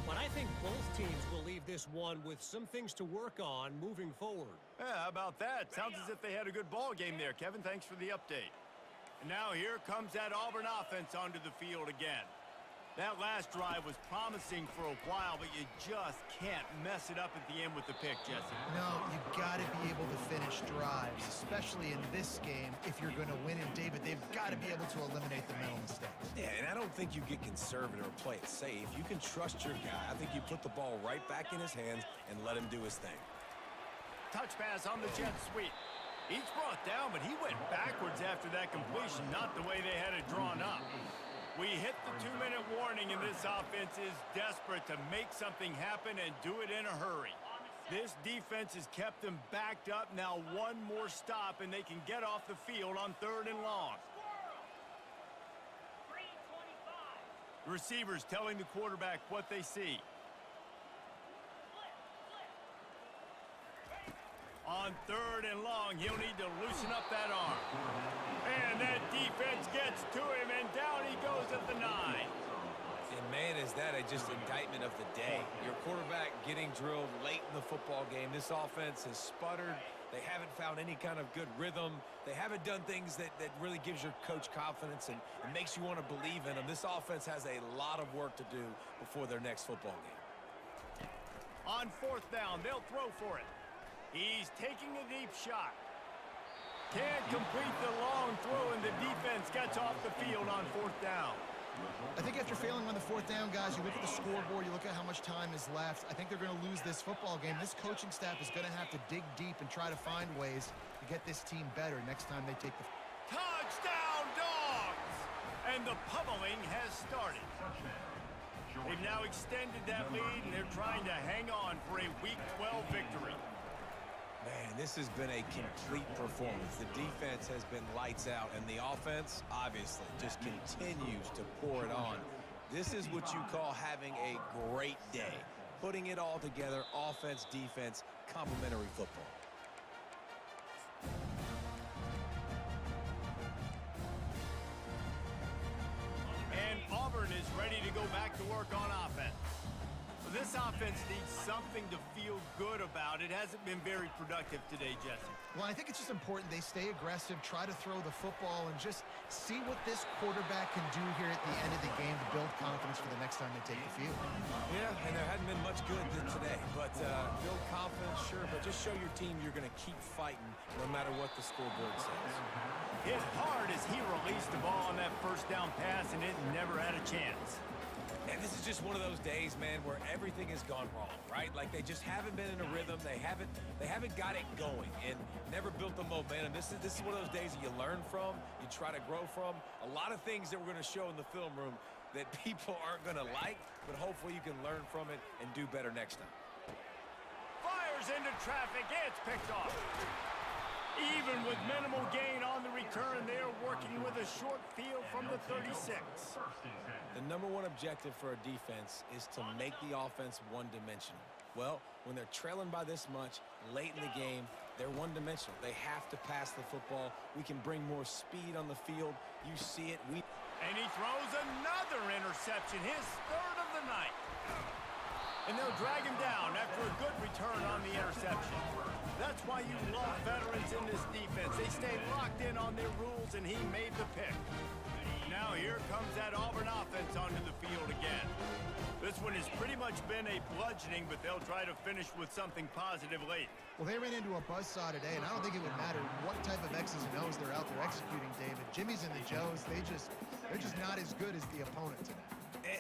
But I think both teams will leave this one with some things to work on moving forward. Yeah, how about that? Sounds as if they had a good ball game there, Kevin. Thanks for the update. And now here comes that Auburn offense onto the field again. That last drive was promising for a while, but you just can't mess it up at the end with the pick, Jesse. No, you've got to be able to finish drives, especially in this game if you're going to win. And, David, they've got to be able to eliminate the mental mistakes. Yeah, and I don't think you get conservative or play it safe. You can trust your guy. I think you put the ball right back in his hands and let him do his thing. Touch pass on the jet sweep. He's brought down, but he went backwards after that completion, not the way they had it drawn up. We hit the 2-minute warning, and this offense is desperate to make something happen and do it in a hurry. This defense has kept them backed up. Now one more stop, and they can get off the field on 3rd and long. Receivers telling the quarterback what they see. On 3rd and long, he'll need to loosen up that arm. And that defense gets to him, and down he goes at the 9. And man, is that just indictment of the day. Your quarterback getting drilled late in the football game. This offense has sputtered. They haven't found any kind of good rhythm. They haven't done things that really gives your coach confidence and makes you want to believe in them. This offense has a lot of work to do before their next football game. On 4th down, they'll throw for it. He's taking a deep shot. Can't complete the long throw, and the defense gets off the field on 4th down. I think after failing on the 4th down, guys, you look at the scoreboard, you look at how much time is left. I think they're going to lose this football game. This coaching staff is going to have to dig deep and try to find ways to get this team better next time they take the... Touchdown, Dogs! And the pummeling has started. They've now extended that lead, and they're trying to hang on for a Week 12 victory. Man, this has been a complete performance. The defense has been lights out, and the offense, obviously, just continues to pour it on. This is what you call having a great day. Putting it all together, offense, defense, complementary football. And Auburn is ready to go back to work on offense. This offense needs something to feel good about. It hasn't been very productive today, Jesse. Well, I think it's just important they stay aggressive, try to throw the football, and just see what this quarterback can do here at the end of the game to build confidence for the next time they take the field. Yeah, and there hadn't been much good today. But build confidence, sure, but just show your team you're going to keep fighting no matter what the scoreboard says. Hit hard as he released the ball on that first down pass, and it never had a chance. And this is just one of those days, man, where everything has gone wrong, right? Like they just haven't been in a rhythm. They haven't got it going and never built the momentum. This is one of those days that you learn from, you try to grow from. A lot of things that we're going to show in the film room that people aren't going to like, but hopefully you can learn from it and do better next time. Fires into traffic. It's picked off. Even with minimal gain on the return, they are working with a short field from the 36. The number one objective for a defense is to make the offense one-dimensional. Well, when they're trailing by this much late in the game, they're one-dimensional. They have to pass the football. We can bring more speed on the field. You see it. And he throws another interception, his third of the night. And they'll drag him down after a good return on the interception. That's why you love veterans in this defense. They stay locked in on their rules, and he made the pick. Now here comes that Auburn offense onto the field again. This one has pretty much been a bludgeoning, but they'll try to finish with something positive late. Well, they ran into a buzzsaw today, and I don't think it would matter what type of X's and O's they're out there executing, David. Jimmy's and the Joes, they're just not as good as the opponent today.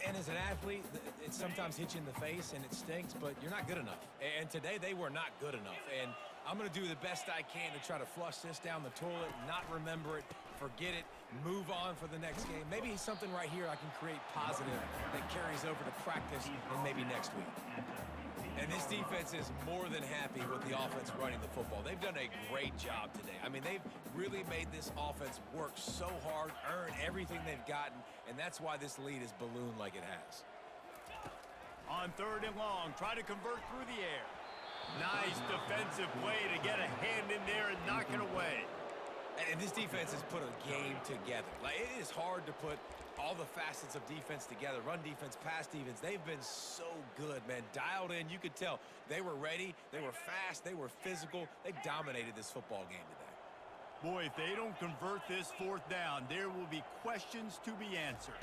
And as an athlete, it sometimes hits you in the face and it stinks, but you're not good enough. And today they were not good enough. And I'm going to do the best I can to try to flush this down the toilet, not remember it, forget it, move on for the next game. Maybe something right here I can create positive that carries over to practice and maybe next week. And this defense is more than happy with the offense running the football. They've done a great job today. I mean, they've really made this offense work so hard, earn everything they've gotten, and that's why this lead is ballooned like it has. On 3rd and long, try to convert through the air. Nice defensive play to get a hand in there and knock it away. And this defense has put a game together. Like, it is hard to put all the facets of defense together. Run defense, pass defense. They've been so good, man. Dialed in. You could tell they were ready. They were fast. They were physical. They dominated this football game today. Boy, if they don't convert this 4th down, there will be questions to be answered.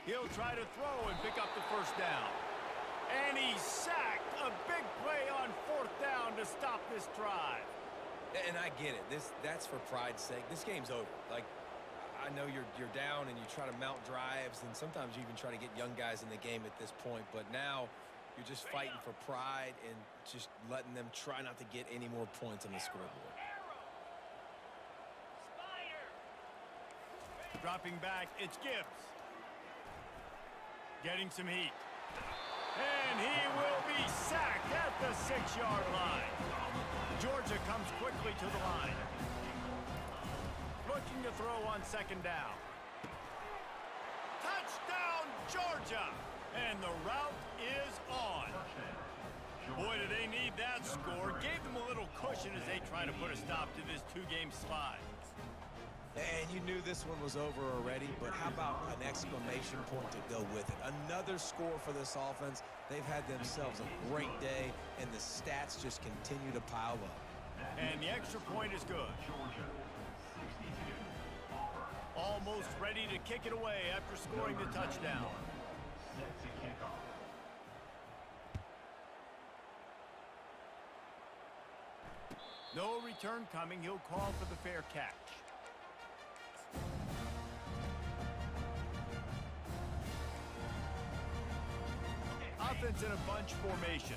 He'll try to throw and pick up the 1st down. And he's sacked. A big play on 4th down to stop this drive. And I get it. That's for pride's sake. This game's over. Like, I know you're down and you try to mount drives, and sometimes you even try to get young guys in the game at this point. But now you're just fighting for pride and just letting them try not to get any more points on the scoreboard. Dropping back, it's Gibbs. Getting some heat. And he will be sacked at the 6-yard line. Georgia comes quickly to the line. Looking to throw on 2nd down. Touchdown, Georgia! And the route is on. Boy, do they need that score. Gave them a little cushion as they try to put a stop to this 2-game slide. And you knew this one was over already, but how about an exclamation point to go with it? Another score for this offense. They've had themselves a great day, and the stats just continue to pile up. And the extra point is good. Almost ready to kick it away after scoring the touchdown. No return coming. He'll call for the fair catch. Offense in a bunch formation.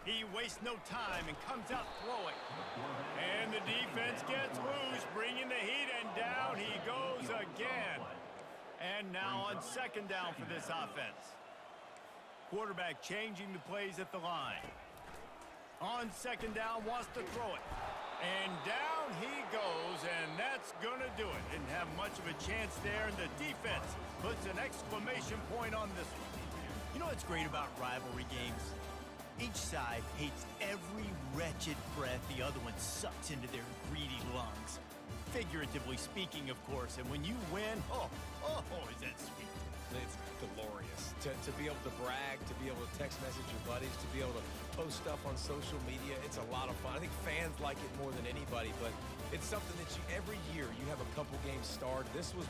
He wastes no time and comes out throwing. And the defense gets loose, bringing the heat, and down he goes again. And now on second down for this offense. Quarterback changing the plays at the line. On second down, wants to throw it. And down he goes, and that's going to do it. Didn't have much of a chance there, and the defense puts an exclamation point on this one. You know what's great about rivalry games? Each side hates every wretched breath the other one sucks into their greedy lungs. Figuratively speaking, of course, and when you win, oh, is that sweet. It's glorious to be able to brag, to be able to text message your buddies, to be able to post stuff on social media. It's a lot of fun. I think fans like it more than anybody, but it's something that every year you have a couple games starred. This was